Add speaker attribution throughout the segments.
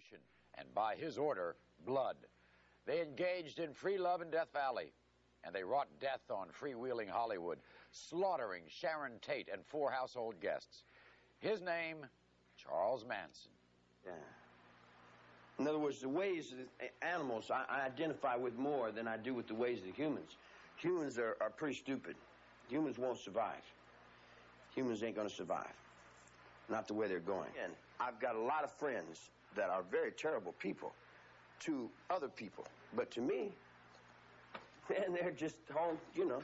Speaker 1: domination, and by his order, blood. They engaged in free love in Death Valley, and they wrought death on freewheeling Hollywood, slaughtering Sharon Tate and 4 household guests. His name, Charles Manson.
Speaker 2: Yeah. In other words, the ways of animals I identify with more than I do with the ways of humans. Humans are pretty stupid. Humans won't survive. Humans ain't going to survive. Not the way they're going. And I've got a lot of friends that are very terrible people to other people. But to me, man, they're just home, you know.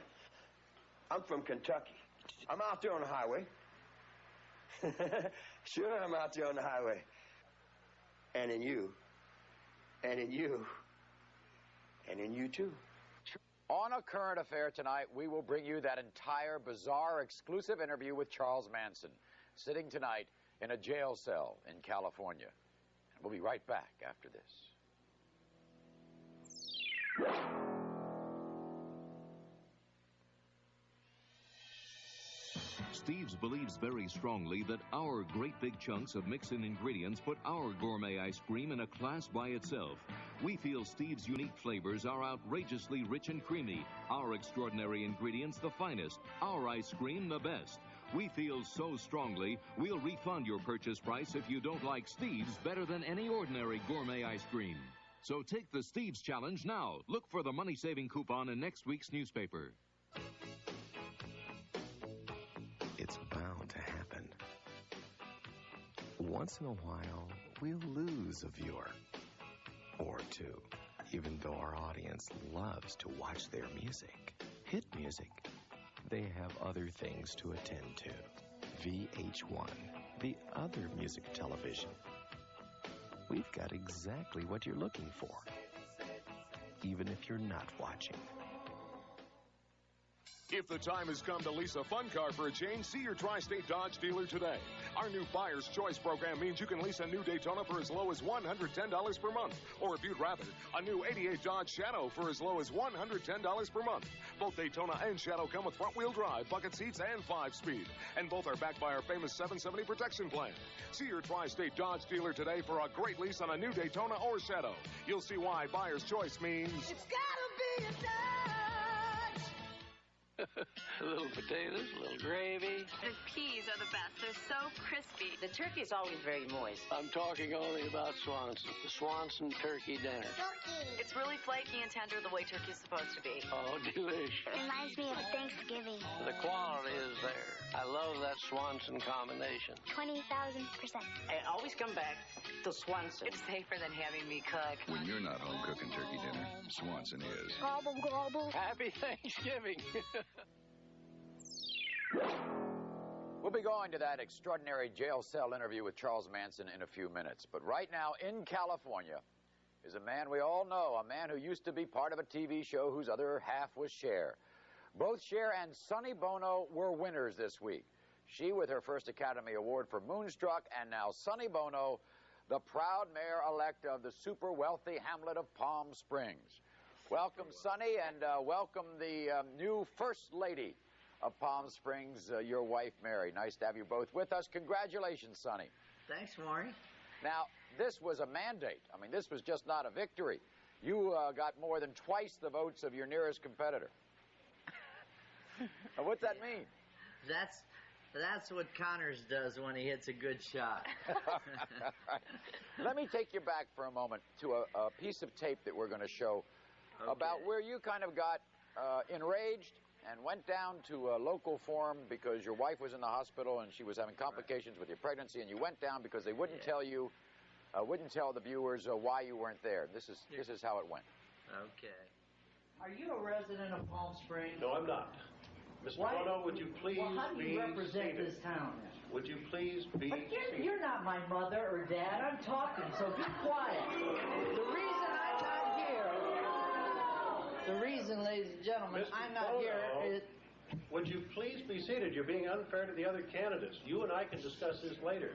Speaker 2: I'm from Kentucky. I'm out there on the highway. Sure, I'm out there on the highway. And in you. And in you. And in you, too.
Speaker 1: On A Current Affair tonight, we will bring you that entire bizarre exclusive interview with Charles Manson, sitting tonight in a jail cell in California. And we'll be right back after this.
Speaker 3: Steve's believes very strongly that our great big chunks of mix-in ingredients put our gourmet ice cream in a class by itself. We feel Steve's unique flavors are outrageously rich and creamy, our extraordinary ingredients the finest, our ice cream the best. We feel so strongly, we'll refund your purchase price if you don't like Steve's better than any ordinary gourmet ice cream. So take the Steve's Challenge now. Look for the money-saving coupon in next week's newspaper.
Speaker 4: It's bound to happen. Once in a while, we'll lose a viewer or two, even though our audience loves to watch their music. Hit music. They have other things to attend to. VH1, the other music television. We've got exactly what you're looking for, even if you're not watching.
Speaker 5: If the time has come to lease a fun car for a change, see your Tri-State Dodge dealer today. Our new Buyer's Choice program means you can lease a new Daytona for as low as $110 per month. Or if you'd rather, a new 88 Dodge Shadow for as low as $110 per month. Both Daytona and Shadow come with front-wheel drive, bucket seats, and 5-speed. And both are backed by our famous 770 protection plan. See your Tri-State Dodge dealer today for a great lease on a new Daytona or Shadow. You'll see why Buyer's Choice means...
Speaker 6: It's gotta be a Dodge!
Speaker 7: A little potatoes, a little gravy.
Speaker 8: The peas are the best. They're so crispy.
Speaker 9: The turkey is always very moist.
Speaker 7: I'm talking only about Swanson. The Swanson turkey dinner.
Speaker 6: Turkey!
Speaker 8: It's really flaky and tender the way turkey's supposed to be.
Speaker 7: Oh, delicious.
Speaker 6: It reminds me of Thanksgiving.
Speaker 7: The quality is there. I love that Swanson combination.
Speaker 6: 20,000%.
Speaker 9: I always come back to Swanson.
Speaker 8: It's safer than having me cook.
Speaker 10: When you're not home cooking turkey dinner, Swanson is.
Speaker 6: Gobble, gobble.
Speaker 7: Happy Thanksgiving.
Speaker 1: We'll be going to that extraordinary jail cell interview with Charles Manson in a few minutes. But right now in California is a man we all know, a man who used to be part of a TV show whose other half was Cher. Both Cher and Sonny Bono were winners this week. She with her first Academy Award for Moonstruck, and now Sonny Bono, the proud mayor-elect of the super-wealthy hamlet of Palm Springs. Welcome, Sonny, and welcome the new First Lady of Palm Springs, your wife, Mary. Nice to have you both with us. Congratulations, Sonny.
Speaker 9: Thanks, Maury.
Speaker 1: Now, this was a mandate. I mean, this was just not a victory. You got more than twice the votes of your nearest competitor. What's that mean?
Speaker 9: That's what Connors does when he hits a good shot.
Speaker 1: Let me take you back for a moment to a piece of tape that we're going to show about where you kind of got enraged and went down to a local forum because your wife was in the hospital and she was having complications with your pregnancy, and you went down because they wouldn't tell you, wouldn't tell the viewers why you weren't there. This is how it went.
Speaker 9: Okay. Are you a resident of Palm Springs?
Speaker 11: No, I'm not. Mr. Bono, would you please
Speaker 9: how do you represent this town?
Speaker 11: Would you please be
Speaker 9: seated? You're not my mother or dad. I'm talking, so be quiet. The reason I'm not here, the reason, ladies and gentlemen,
Speaker 11: Mr.
Speaker 9: I'm not
Speaker 11: Bono,
Speaker 9: here is...
Speaker 11: Would you please be seated? You're being unfair to the other candidates. You and I can discuss this later.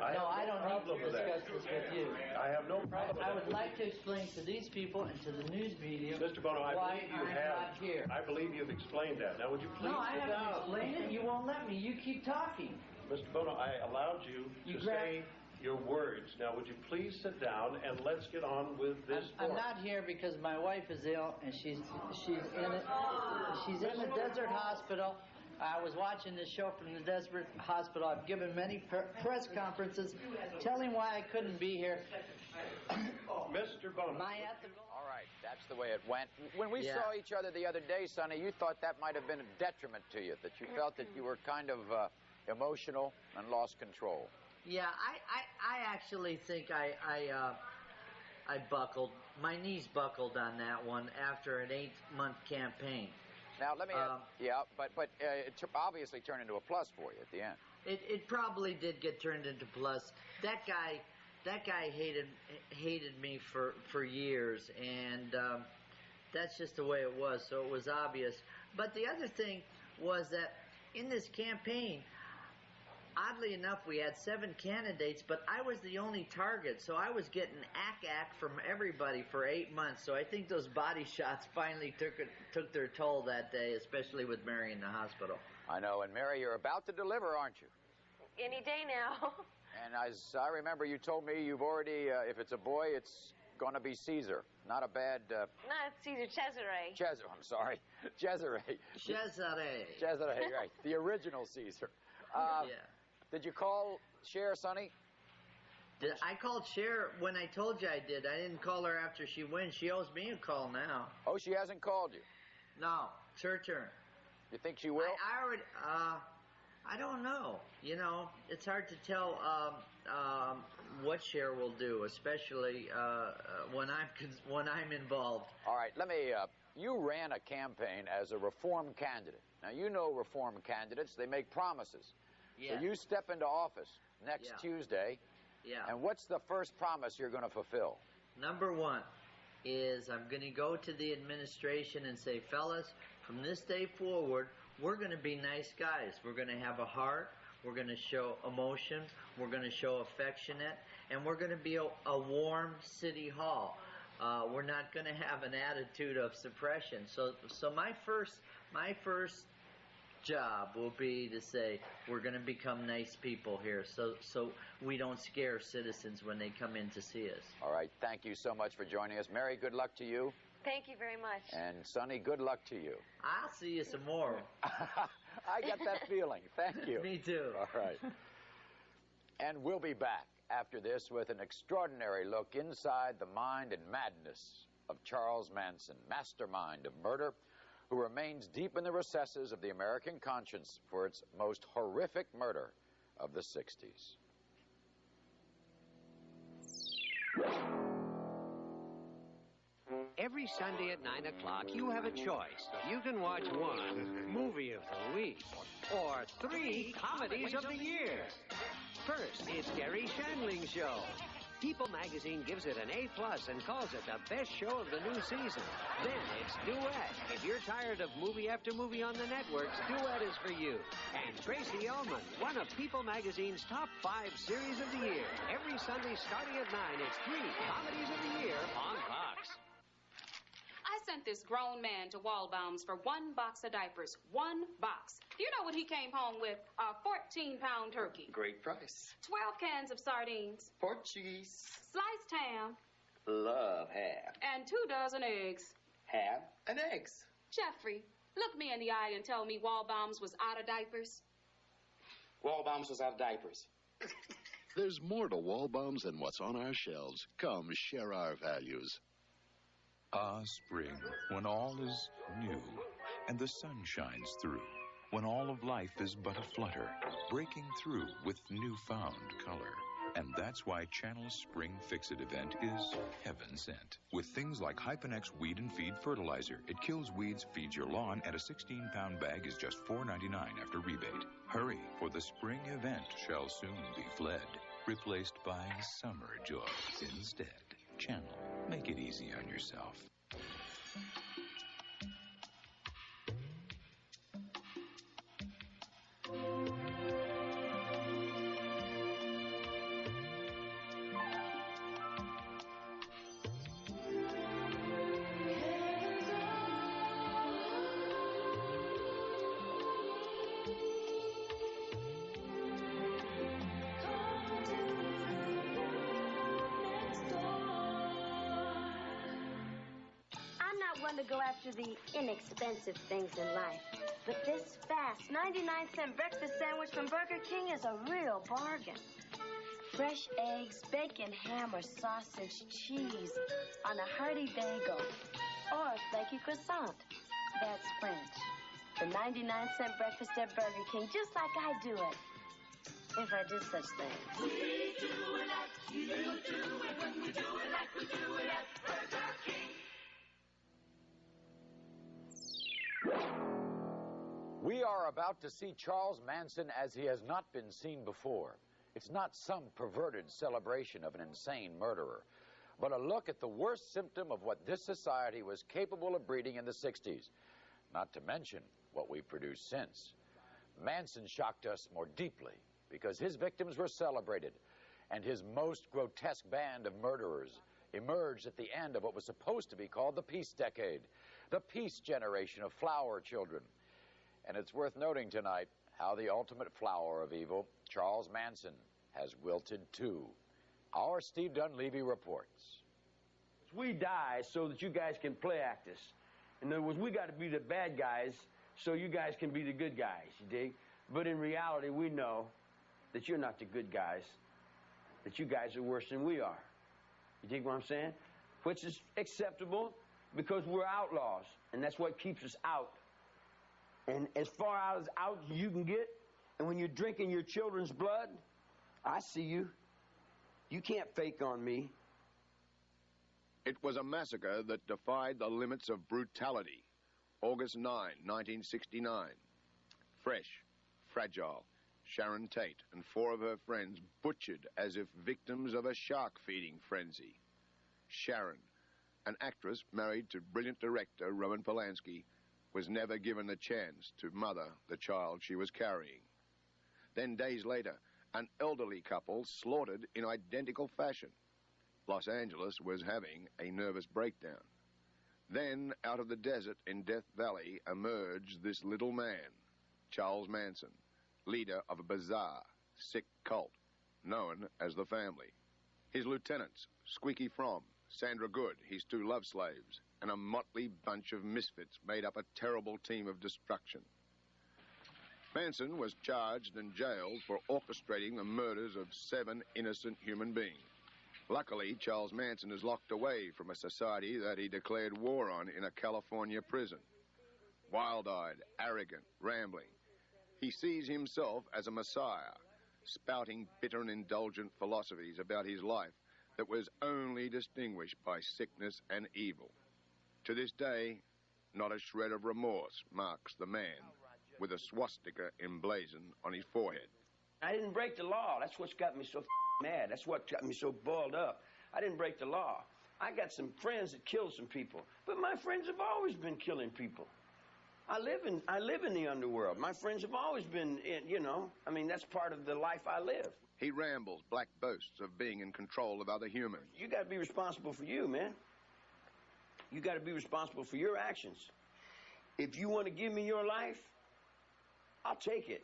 Speaker 9: I don't need to discuss this with you.
Speaker 11: I have no problem with that.
Speaker 9: I would like to explain to these people and to the news media
Speaker 11: Mr. Bono,
Speaker 9: why I'm not here.
Speaker 11: I believe you've explained that. Now, would you please
Speaker 9: No, I
Speaker 11: sit down?
Speaker 9: haven't explained it. You won't let me. You keep talking.
Speaker 11: Mr. Bono, I allowed you to say your words. Now, would you please sit down and let's get on with this?
Speaker 9: I'm not here because my wife is ill and she's in the desert hospital. I was watching this show from the desert hospital. I've given many press conferences telling why I couldn't be here.
Speaker 11: Mr. Bono.
Speaker 1: All right, that's the way it went. When we saw each other the other day, Sonny, you thought that might have been a detriment to you, that you felt that you were kind of emotional and lost control.
Speaker 9: Yeah, I actually think I buckled. My knees buckled on that one after an 8-month campaign.
Speaker 1: Now, let me, but it obviously turned into a plus for you at the end.
Speaker 9: It probably did get turned into plus. That guy hated me for years, and that's just the way it was, so it was obvious. But the other thing was that in this campaign, oddly enough, we had 7 candidates, but I was the only target, so I was getting ack from everybody for 8 months. So I think those body shots finally took their toll that day, especially with Mary in the hospital.
Speaker 1: I know, and Mary, you're about to deliver, aren't you?
Speaker 12: Any day now.
Speaker 1: And as I remember, you told me you've already, if it's a boy, it's going to be Caesar. Not a bad...
Speaker 12: No, it's Caesar Cesare.
Speaker 1: I'm sorry. Cesare. Cesare, right. The original Caesar.
Speaker 9: Yeah.
Speaker 1: Did you call Cher, Sonny?
Speaker 9: I called Cher when I told you I did. I didn't call her after she wins. She owes me a call now.
Speaker 1: Oh, she hasn't called you?
Speaker 9: No, it's her turn.
Speaker 1: You think she will?
Speaker 9: I already, I don't know. You know, it's hard to tell what Cher will do, especially when I'm involved.
Speaker 1: All right, let me. You ran a campaign as a reform candidate. Now you know reform candidates; they make promises.
Speaker 9: Yeah.
Speaker 1: So you step into office next Tuesday.
Speaker 9: Yeah.
Speaker 1: And what's the first promise you're going to fulfill?
Speaker 9: Number 1 is I'm going to go to the administration and say, fellas, from this day forward, we're going to be nice guys. We're going to have a heart. We're going to show emotion. We're going to show affectionate. And we're going to be a warm city hall. We're not going to have an attitude of suppression. So my first job will be to say we're going to become nice people here so we don't scare citizens when they come in to see us.
Speaker 1: All right. Thank you so much for joining us. Mary, good luck to you.
Speaker 12: Thank you very much.
Speaker 1: And Sonny, good luck to you.
Speaker 9: I'll see you some more.
Speaker 1: I got that feeling. Thank you.
Speaker 9: Me too.
Speaker 1: All right. And we'll be back after this with an extraordinary look inside the mind and madness of Charles Manson, mastermind of murder, who remains deep in the recesses of the American conscience for its most horrific murder of the 60s.
Speaker 13: Every Sunday at 9 o'clock, you have a choice. You can watch one movie of the week or 3 comedies of the year. First, it's Gary Shandling's show. People magazine gives it an A+ and calls it the best show of the new season. Then it's Duet. If you're tired of movie after movie on the networks, Duet is for you. And Tracy Ullman, one of People magazine's top 5 series of the year. Every Sunday starting at 9, it's 3 comedies of the year on Fox.
Speaker 14: I sent this grown man to Waldbaum's for 1 box of diapers. 1 box. Do you know what he came home with? A 14-pound turkey.
Speaker 15: Great price.
Speaker 14: 12 cans of sardines.
Speaker 15: Portuguese.
Speaker 14: Sliced ham.
Speaker 15: Love ham.
Speaker 14: And 2 dozen eggs.
Speaker 15: Ham and eggs.
Speaker 14: Jeffrey, look me in the eye and tell me Waldbaum's was out of diapers.
Speaker 15: Waldbaum's was out of diapers.
Speaker 16: There's more to Waldbaum's than what's on our shelves. Come share our values.
Speaker 17: Ah, spring, when all is new and the sun shines through, when all of life is but a flutter, breaking through with newfound color. And that's why Channel's Spring Fix-It event is heaven sent. With things like Hyponex Weed and Feed Fertilizer, it kills weeds, feeds your lawn, and a 16-pound bag is just $4.99 after rebate. Hurry, for the spring event shall soon be fled, replaced by summer joys instead. Channel, make it easy on yourself.
Speaker 18: to go after the inexpensive things in life. But this fast 99-cent breakfast sandwich from Burger King is a real bargain. Fresh eggs, bacon, ham, or sausage, cheese on a hearty bagel or a flaky croissant. That's French. The 99-cent breakfast at Burger King, just like I do it. If I did such things.
Speaker 6: We do it like you do it when we do it like we do it at Burger King.
Speaker 1: We are about to see Charles Manson as he has not been seen before. It's not some perverted celebration of an insane murderer, but a look at the worst symptom of what this society was capable of breeding in the 60s, not to mention what we've produced since. Manson shocked us more deeply because his victims were celebrated, and his most grotesque band of murderers emerged at the end of what was supposed to be called the Peace Decade, the Peace Generation of flower children. And it's worth noting tonight how the ultimate flower of evil, Charles Manson, has wilted too. Our Steve Dunleavy reports.
Speaker 2: We die so that you guys can play act us. In other words, we got to be the bad guys so you guys can be the good guys, you dig? But in reality, we know that you're not the good guys, that you guys are worse than we are. You dig what I'm saying? Which is acceptable because we're outlaws, and that's what keeps us out. And as far out as you can get, and when you're drinking your children's blood, I see you. You can't fake on me.
Speaker 19: It was a massacre that defied the limits of brutality. August 9, 1969. Fresh, fragile, Sharon Tate and 4 of her friends butchered as if victims of a shark-feeding frenzy. Sharon, an actress married to brilliant director Roman Polanski, was never given the chance to mother the child she was carrying. Then days later, an elderly couple slaughtered in identical fashion. Los Angeles was having a nervous breakdown. Then, out of the desert in Death Valley, emerged this little man, Charles Manson, leader of a bizarre, sick cult known as the Family. His lieutenants, Squeaky Fromm, Sandra Good, his 2 love slaves, and a motley bunch of misfits made up a terrible team of destruction. Manson was charged and jailed for orchestrating the murders of 7 innocent human beings. Luckily, Charles Manson is locked away from a society that he declared war on in a California prison. Wild-eyed, arrogant, rambling, he sees himself as a messiah, spouting bitter and indulgent philosophies about his life that was only distinguished by sickness and evil. To this day, not a shred of remorse marks the man with a swastika emblazoned on his forehead.
Speaker 2: I didn't break the law. That's what's got me so mad. That's what got me so boiled up. I didn't break the law. I got some friends that killed some people, but my friends have always been killing people. I live in the underworld. My friends have always been, that's part of the life I live.
Speaker 19: He rambles black boasts of being in control of other humans.
Speaker 2: You got to be responsible for you, man. You got to be responsible for your actions. If you want to give me your life, I'll take it.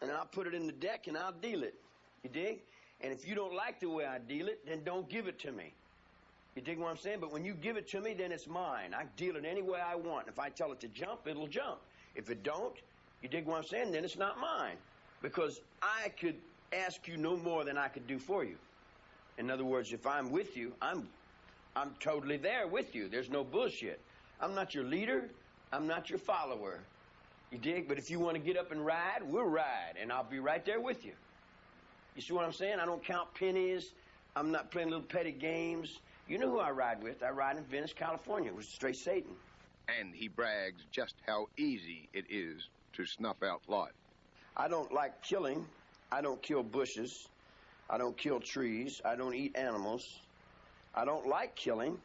Speaker 2: And I'll put it in the deck and I'll deal it. You dig? And if you don't like the way I deal it, then don't give it to me. You dig what I'm saying? But when you give it to me, then it's mine. I deal it any way I want. If I tell it to jump, it'll jump. If it don't, you dig what I'm saying? Then it's not mine. Because I could ask you no more than I could do for you. In other words, if I'm with you, I'm totally there with you. There's no bullshit. I'm not your leader. I'm not your follower. You dig? But if you want to get up and ride, we'll ride. And I'll be right there with you. You see what I'm saying? I don't count pennies. I'm not playing little petty games. You know who I ride with. I ride in Venice, California with straight Satan.
Speaker 19: And he brags just how easy it is to snuff out life.
Speaker 2: I don't like killing. I don't kill bushes. I don't kill trees. I don't eat animals. I don't like killing.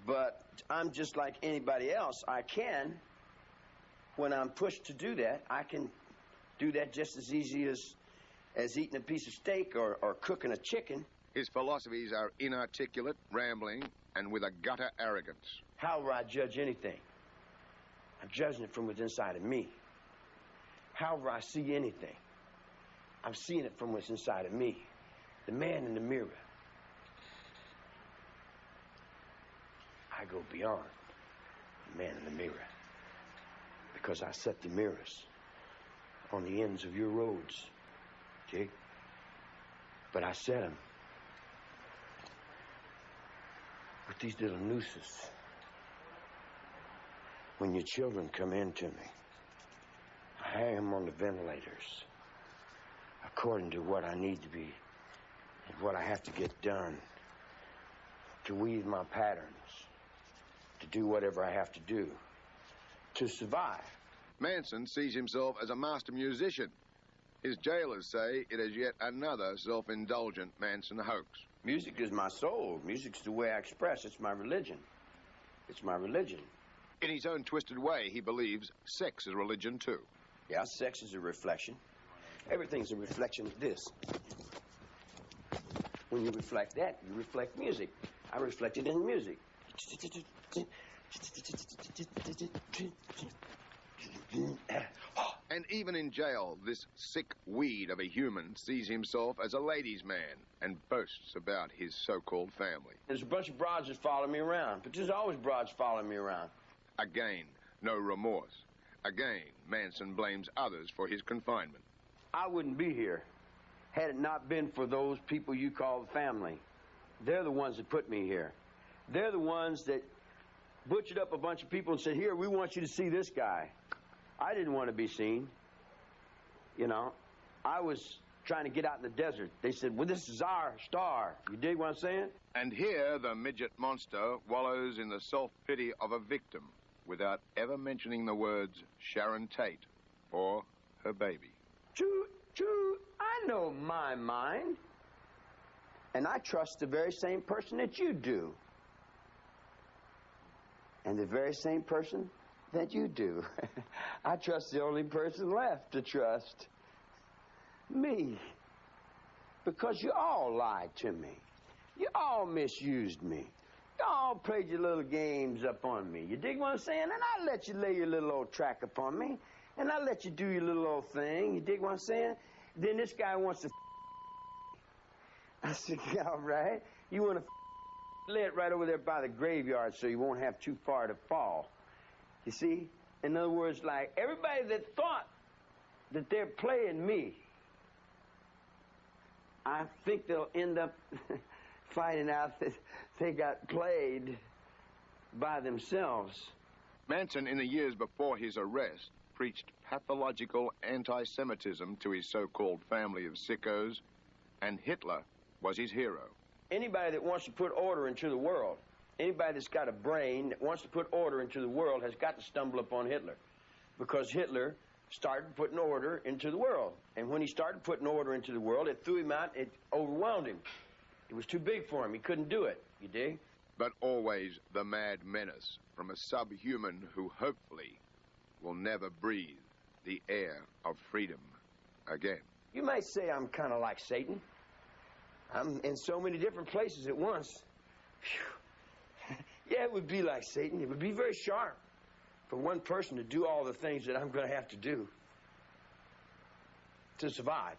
Speaker 2: But I'm just like anybody else. I can, when I'm pushed to do that, I can do that just as easy as eating a piece of steak or cooking a chicken.
Speaker 19: His philosophies are inarticulate, rambling, and with a gutter arrogance.
Speaker 2: How will I judge anything? I'm judging it from what's inside of me. How will I see anything? I'm seeing it from what's inside of me. The man in the mirror. I I go beyond the man in the mirror. Because I set the mirrors on the ends of your roads, Jake. But I set them with these little nooses. When your children come in to me, I hang them on the ventilators according to what I need to be and what I have to get done, to weave my patterns, to do whatever I have to do, to survive.
Speaker 19: Manson sees himself as a master musician. His jailers say it is yet another self-indulgent Manson hoax.
Speaker 2: Music is my soul. Music's the way I express. It's my religion. It's my religion.
Speaker 19: In his own twisted way, he believes sex is religion, too.
Speaker 2: Yeah, sex is a reflection. Everything's a reflection of this. When you reflect that, you reflect music. I reflect it in music.
Speaker 19: And even in jail, this sick weed of a human sees himself as a ladies' man and boasts about his so-called family.
Speaker 2: There's a bunch of broads that follow me around, but there's always broads following me around.
Speaker 19: Again, no remorse. Again, Manson blames others for his confinement.
Speaker 2: I wouldn't be here had it not been for those people you call family. They're the ones that put me here. They're the ones that butchered up a bunch of people and said, here, we want you to see this guy. I didn't want to be seen. You know, I was trying to get out in the desert. They said, well, this is our star. You dig what I'm saying?
Speaker 19: And here, the midget monster wallows in the self-pity of a victim without ever mentioning the words Sharon Tate or her baby.
Speaker 2: Choo, I know my mind. And I trust the very same person that you do. And the very same person that you do. I trust the only person left to trust. Me. Because you all lied to me. You all misused me. You all played your little games up on me. You dig what I'm saying? And I let you lay your little old track upon me. And I let you do your little old thing. You dig what I'm saying? Then this guy wants to I said, yeah, all right. You want to lay it right over there by the graveyard so you won't have too far to fall. You see? In other words, like, everybody that thought that they're playing me, I think they'll end up finding out that they got played by themselves.
Speaker 19: Manson, in the years before his arrest, preached pathological anti-Semitism to his so-called family of sickos, and Hitler was his hero.
Speaker 2: Anybody that wants to put order into the world, anybody that's got a brain that wants to put order into the world has got to stumble upon Hitler. Because Hitler started putting order into the world. And when he started putting order into the world, it threw him out, it overwhelmed him. It was too big for him. He couldn't do it, you dig?
Speaker 19: But always the mad menace from a subhuman who hopefully will never breathe the air of freedom again.
Speaker 2: You might say I'm kind of like Satan. I'm in so many different places at once. Phew. Yeah, it would be like Satan. It would be very sharp for one person to do all the things that I'm going to have to do to survive.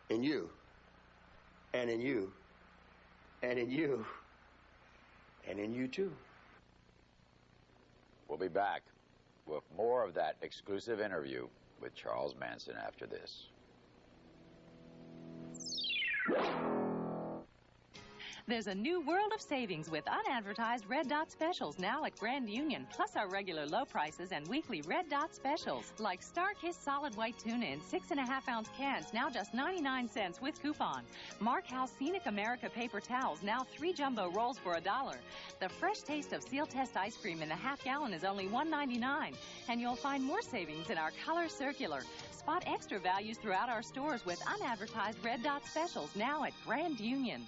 Speaker 2: In you, and in you, and in you, and in you too.
Speaker 1: We'll be back with more of that exclusive interview with Charles Manson after this.
Speaker 20: There's a new world of savings with unadvertised Red Dot specials now at Grand Union, plus our regular low prices and weekly Red Dot specials, like Star Kiss solid white tuna in 6.5-ounce cans, now just 99 cents with coupon. Mark House Scenic America paper towels, now 3 jumbo rolls for $1. The fresh taste of Seal Test ice cream in the half-gallon is only $1.99. And you'll find more savings in our Color Circular. Spot extra values throughout our stores with unadvertised Red Dot specials now at Grand Union.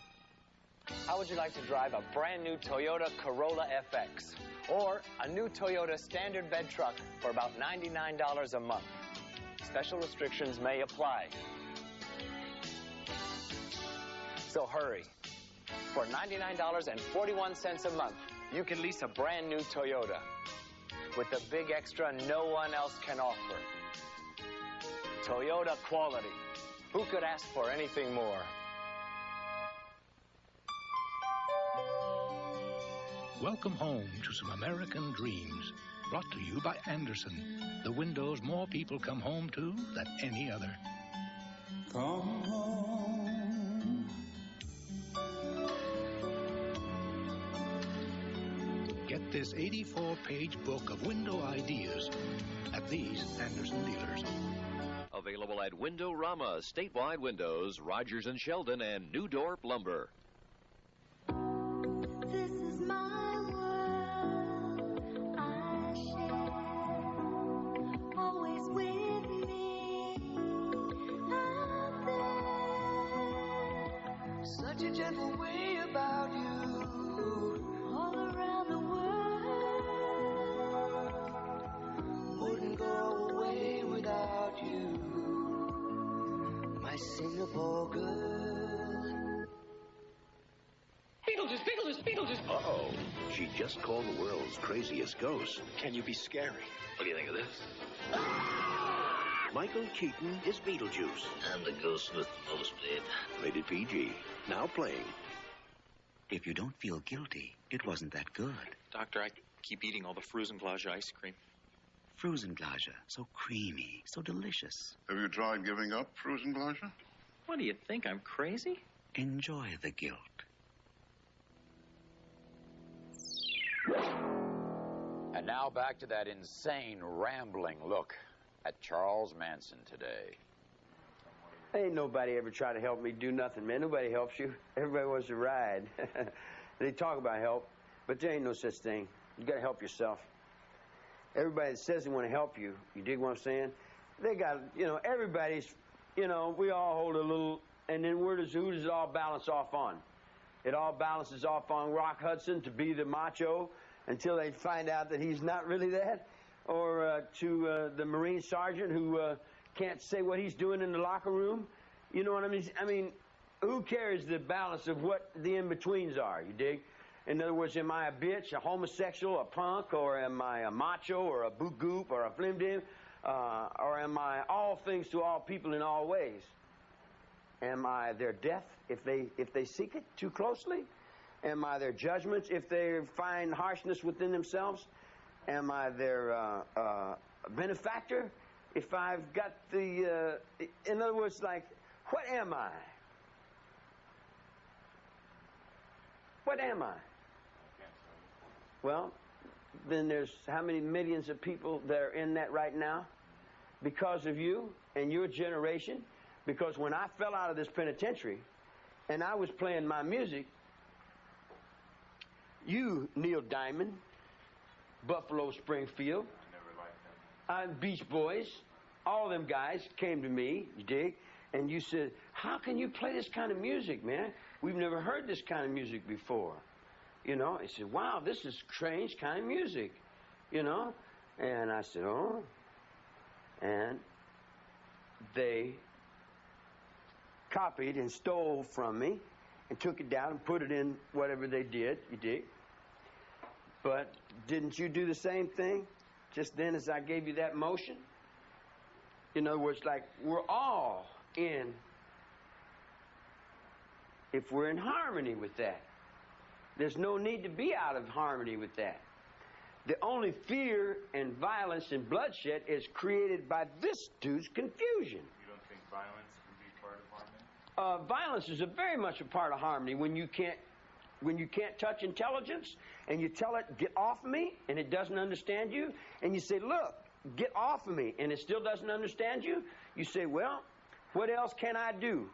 Speaker 21: How would you like to drive a brand new Toyota Corolla FX or a new Toyota standard bed truck for about $99 a month? Special restrictions may apply. So hurry. For $99.41 a month, you can lease a brand new Toyota with the big extra no one else can offer. Toyota quality. Who could ask for anything more?
Speaker 3: Welcome home to some American dreams. Brought to you by Anderson, the windows more people come home to than any other.
Speaker 6: Come home.
Speaker 3: Get this 84-page book of window ideas at these Anderson dealers.
Speaker 22: Available at Windorama, Statewide Windows, Rogers and Sheldon, and New Dorp Lumber.
Speaker 6: This is my world, I share, always with me, out there. Such a gentle way about you, all around the world, wouldn't go away without you, my Singapore girl. Beetlejuice.
Speaker 23: Uh-oh. She just called the world's craziest ghost.
Speaker 24: Can you be scary?
Speaker 23: What do you think of this? Michael Keaton is Beetlejuice.
Speaker 25: I'm the ghost with the nosebleed.
Speaker 23: Rated PG. Now playing.
Speaker 25: If you don't feel guilty, it wasn't that good.
Speaker 24: Doctor, I keep eating all the Frusenglage ice cream.
Speaker 25: Frusenglage, so creamy, so delicious.
Speaker 16: Have you tried giving up Frusenglage?
Speaker 24: What do you think? I'm crazy?
Speaker 25: Enjoy the guilt.
Speaker 1: And now back to that insane, rambling look at Charles Manson today.
Speaker 2: Ain't nobody ever tried to help me do nothing, man. Nobody helps you. Everybody wants to ride. They talk about help, but there ain't no such thing. You got to help yourself. Everybody that says they want to help you, you dig what I'm saying? They got, everybody's, we all hold a little, and then who does it all balance off on? It all balances off on Rock Hudson to be the macho until they find out that he's not really that, or to the Marine sergeant who can't say what he's doing in the locker room. You know what I mean? I mean, who cares the balance of what the in-betweens are, you dig? In other words, am I a bitch, a homosexual, a punk, or am I a macho, or a boot goop, or a flim-dim, or am I all things to all people in all ways? Am I their death if they seek it too closely? Am I their judgments if they find harshness within themselves? Am I their benefactor if I've got the... in other words, like, what am I? What am I? Well, then there's how many millions of people that are in that right now? Because of you and your generation. Because when I fell out of this penitentiary and I was playing my music, you, Neil Diamond, Buffalo Springfield, Beach Boys, all them guys came to me, you dig, and you said, how can you play this kind of music, man? We've never heard this kind of music before. I said, wow, this is strange kind of music, And I said, oh. And they copied and stole from me and took it down and put it in whatever they did, you dig? But didn't you do the same thing just then as I gave you that motion? In other words, like, we're all in, if we're in harmony with that. There's no need to be out of harmony with that. The only fear and violence and bloodshed is created by this dude's confusion.
Speaker 24: You don't think violence can be part of harmony?
Speaker 2: Violence is very much a part of harmony when you can't touch intelligence and you tell it, get off of me, and it doesn't understand you, and you say, look, get off of me, and it still doesn't understand you. You say, well, what else can I do?